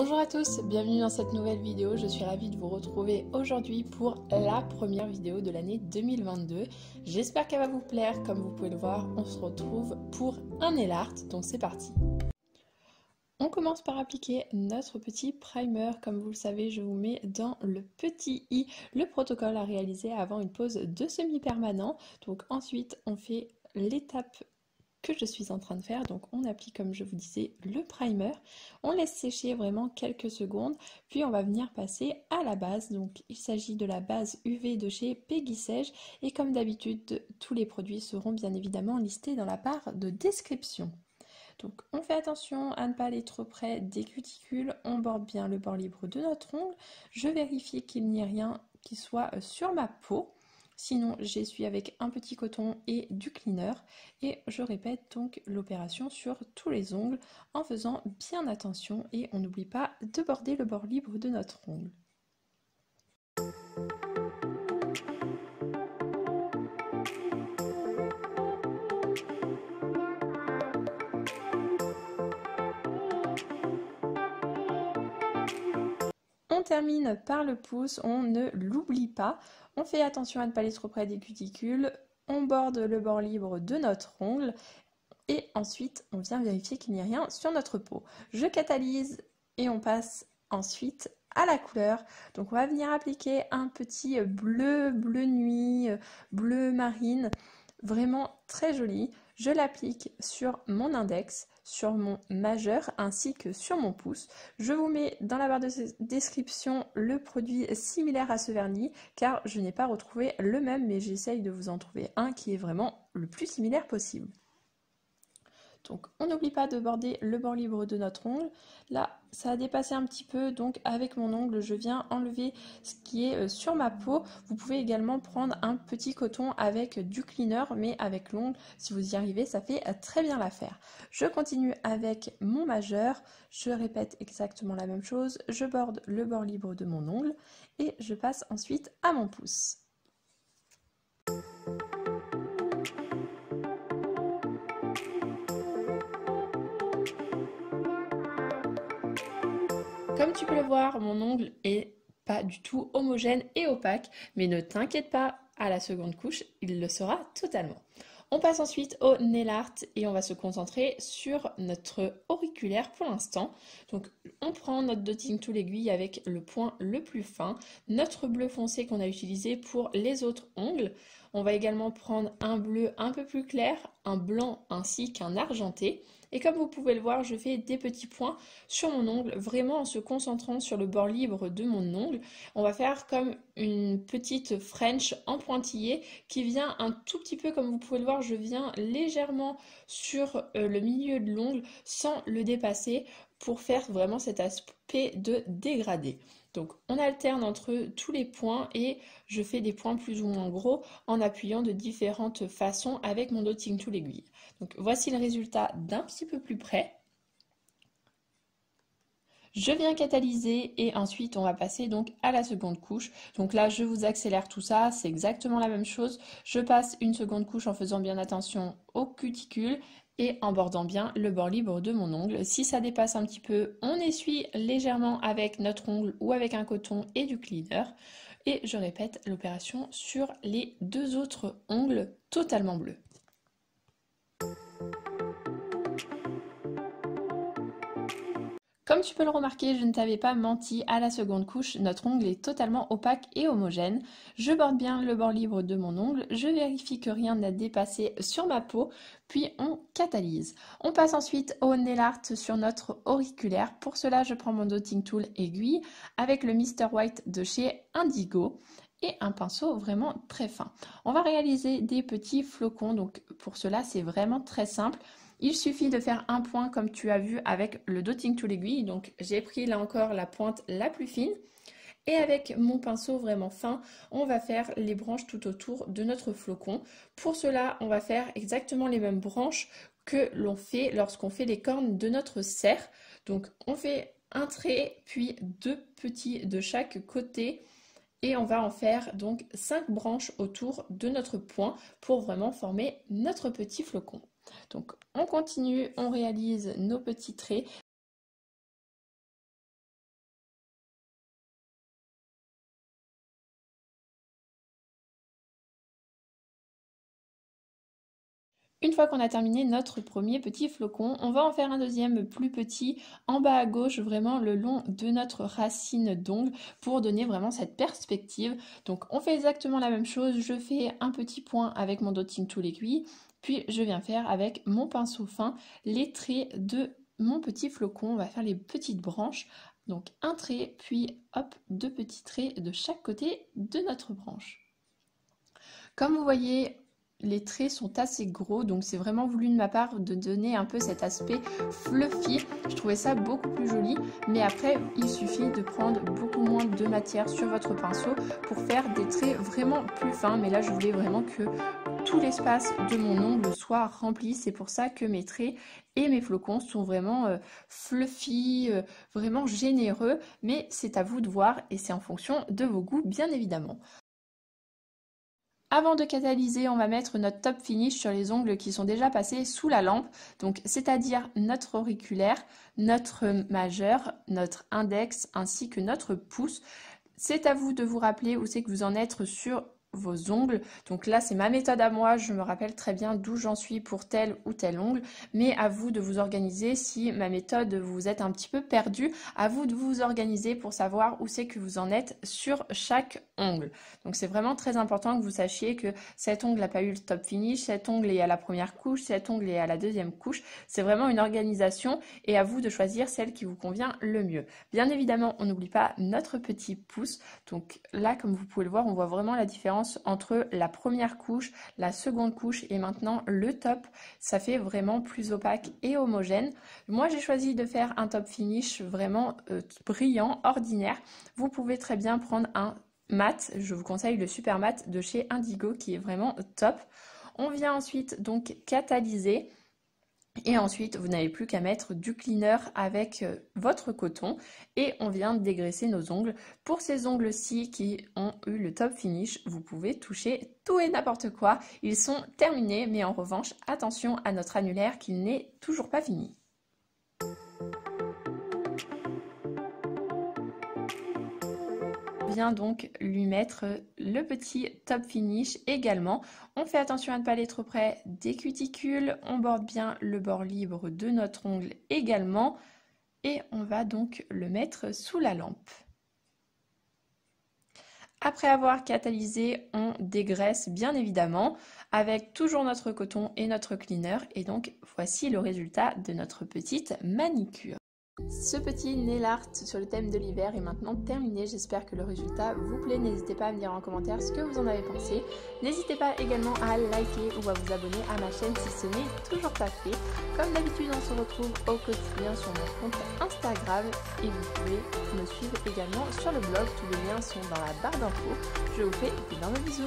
Bonjour à tous, bienvenue dans cette nouvelle vidéo. Je suis ravie de vous retrouver aujourd'hui pour la première vidéo de l'année 2022. J'espère qu'elle va vous plaire. Comme vous pouvez le voir, on se retrouve pour un nail art, donc c'est parti. On commence par appliquer notre petit primer. Comme vous le savez, je vous mets dans le petit i le protocole à réaliser avant une pose de semi-permanent. Donc ensuite, on fait l'étape que je suis en train de faire. Donc on applique, comme je vous disais, le primer, on laisse sécher vraiment quelques secondes, puis on va venir passer à la base. Donc il s'agit de la base UV de chez Peggy Sage, et comme d'habitude tous les produits seront bien évidemment listés dans la barre de description. Donc on fait attention à ne pas aller trop près des cuticules, on borde bien le bord libre de notre ongle, je vérifie qu'il n'y ait rien qui soit sur ma peau. Sinon, j'essuie avec un petit coton et du cleaner et je répète donc l'opération sur tous les ongles en faisant bien attention et on n'oublie pas de border le bord libre de notre ongle. On termine par le pouce, on ne l'oublie pas, on fait attention à ne pas aller trop près des cuticules, on borde le bord libre de notre ongle et ensuite on vient vérifier qu'il n'y a rien sur notre peau. Je catalyse et on passe ensuite à la couleur. Donc on va venir appliquer un petit bleu nuit, bleu marine, vraiment très joli. Je l'applique sur mon index, sur mon majeur ainsi que sur mon pouce. Je vous mets dans la barre de description le produit similaire à ce vernis car je n'ai pas retrouvé le même, mais j'essaye de vous en trouver un qui est vraiment le plus similaire possible. Donc on n'oublie pas de border le bord libre de notre ongle. Là ça a dépassé un petit peu, donc avec mon ongle je viens enlever ce qui est sur ma peau. Vous pouvez également prendre un petit coton avec du cleaner, mais avec l'ongle, si vous y arrivez, ça fait très bien l'affaire. Je continue avec mon majeur, je répète exactement la même chose, je borde le bord libre de mon ongle et je passe ensuite à mon pouce. Comme tu peux le voir, mon ongle est pas du tout homogène et opaque, mais ne t'inquiète pas, à la seconde couche, il le sera totalement. On passe ensuite au nail art et on va se concentrer sur notre auriculaire pour l'instant. Donc on prend notre dotting tool aiguille avec le point le plus fin, notre bleu foncé qu'on a utilisé pour les autres ongles. On va également prendre un bleu un peu plus clair, un blanc ainsi qu'un argenté. Et comme vous pouvez le voir, je fais des petits points sur mon ongle, vraiment en se concentrant sur le bord libre de mon ongle. On va faire comme une petite French en pointillé qui vient un tout petit peu, comme vous pouvez le voir, je viens légèrement sur le milieu de l'ongle sans le dépasser pour faire vraiment cet aspect de dégradé. Donc on alterne entre tous les points et je fais des points plus ou moins gros en appuyant de différentes façons avec mon dotting tool aiguille. Donc voici le résultat d'un petit peu plus près. Je viens catalyser et ensuite on va passer donc à la seconde couche. Donc là je vous accélère tout ça, c'est exactement la même chose. Je passe une seconde couche en faisant bien attention aux cuticules et en bordant bien le bord libre de mon ongle. Si ça dépasse un petit peu, on essuie légèrement avec notre ongle ou avec un coton et du cleaner. Et je répète l'opération sur les deux autres ongles totalement bleus. Comme tu peux le remarquer, je ne t'avais pas menti, à la seconde couche, notre ongle est totalement opaque et homogène. Je borde bien le bord libre de mon ongle, je vérifie que rien n'a dépassé sur ma peau, puis on catalyse. On passe ensuite au nail art sur notre auriculaire. Pour cela, je prends mon dotting tool aiguille avec le Mr. White de chez Indigo et un pinceau vraiment très fin. On va réaliser des petits flocons, donc pour cela, c'est vraiment très simple. Il suffit de faire un point comme tu as vu avec le dotting tool aiguille. Donc j'ai pris là encore la pointe la plus fine. Et avec mon pinceau vraiment fin, on va faire les branches tout autour de notre flocon. Pour cela, on va faire exactement les mêmes branches que l'on fait lorsqu'on fait les cornes de notre cerf. Donc on fait un trait, puis deux petits de chaque côté. Et on va en faire donc 5 branches autour de notre point pour vraiment former notre petit flocon. Donc on continue, on réalise nos petits traits. Une fois qu'on a terminé notre premier petit flocon, on va en faire un deuxième plus petit en bas à gauche, vraiment le long de notre racine d'ongle pour donner vraiment cette perspective. Donc on fait exactement la même chose, je fais un petit point avec mon dotting tool aiguille, puis je viens faire avec mon pinceau fin les traits de mon petit flocon. On va faire les petites branches, donc un trait, puis hop, 2 petits traits de chaque côté de notre branche. Comme vous voyez, les traits sont assez gros, donc c'est vraiment voulu de ma part de donner un peu cet aspect fluffy. Je trouvais ça beaucoup plus joli, mais après il suffit de prendre beaucoup moins de matière sur votre pinceau pour faire des traits vraiment plus fins. Mais là je voulais vraiment que tout l'espace de mon ongle soit rempli, c'est pour ça que mes traits et mes flocons sont vraiment fluffy, vraiment généreux, mais c'est à vous de voir et c'est en fonction de vos goûts bien évidemment. Avant de catalyser, on va mettre notre top finish sur les ongles qui sont déjà passés sous la lampe, donc c'est-à-dire notre auriculaire, notre majeur, notre index ainsi que notre pouce. C'est à vous de vous rappeler où c'est que vous en êtes sur vos ongles. Donc là, c'est ma méthode à moi. Je me rappelle très bien d'où j'en suis pour tel ou tel ongle. Mais à vous de vous organiser. Si ma méthode, vous êtes un petit peu perdu, à vous de vous organiser pour savoir où c'est que vous en êtes sur chaque ongle. Donc c'est vraiment très important que vous sachiez que cet ongle n'a pas eu le top finish, cet ongle est à la première couche, cet ongle est à la deuxième couche. C'est vraiment une organisation et à vous de choisir celle qui vous convient le mieux. Bien évidemment, on n'oublie pas notre petit pouce. Donc là, comme vous pouvez le voir, on voit vraiment la différence entre la première couche, la seconde couche et maintenant le top. Ça fait vraiment plus opaque et homogène. Moi, j'ai choisi de faire un top finish vraiment brillant, ordinaire. Vous pouvez très bien prendre un mat. Je vous conseille le super mat de chez Indigo qui est vraiment top. On vient ensuite donc catalyser. Et ensuite, vous n'avez plus qu'à mettre du cleaner avec votre coton et on vient dégraisser nos ongles. Pour ces ongles-ci qui ont eu le top finish, vous pouvez toucher tout et n'importe quoi. Ils sont terminés, mais en revanche, attention à notre annulaire qui n'est toujours pas fini. Vient donc lui mettre le petit top finish également. On fait attention à ne pas aller trop près des cuticules, on borde bien le bord libre de notre ongle également et on va donc le mettre sous la lampe. Après avoir catalysé, on dégraisse bien évidemment avec toujours notre coton et notre cleaner et donc voici le résultat de notre petite manicure. Ce petit nail art sur le thème de l'hiver est maintenant terminé, j'espère que le résultat vous plaît, n'hésitez pas à me dire en commentaire ce que vous en avez pensé, n'hésitez pas également à liker ou à vous abonner à ma chaîne si ce n'est toujours pas fait. Comme d'habitude on se retrouve au quotidien sur mon compte Instagram et vous pouvez me suivre également sur le blog, tous les liens sont dans la barre d'infos, je vous fais d'énormes bisous.